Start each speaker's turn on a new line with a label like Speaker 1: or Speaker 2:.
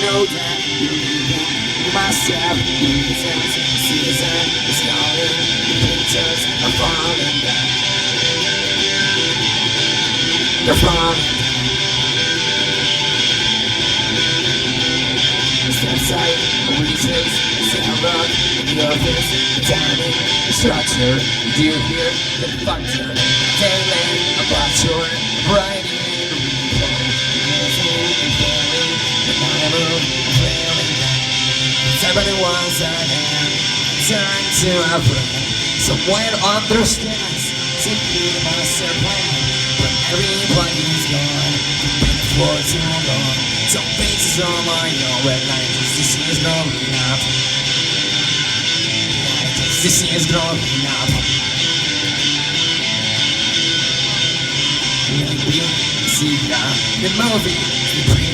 Speaker 1: know that you must have the sense of the season is calling, the pictures are falling down. They're falling down. Steps out, reasons, sound rock, the office, the timing, the structure. Do you hear the factor? Failing, a bachelor, writing, everybody wants an end. Turn to a friend. Someone understands. Simply the master plan. But everybody's gone. Been for too long. Some faces on my own. Red light just is growing up. Light just is growing up. Maybe see ya. The movie.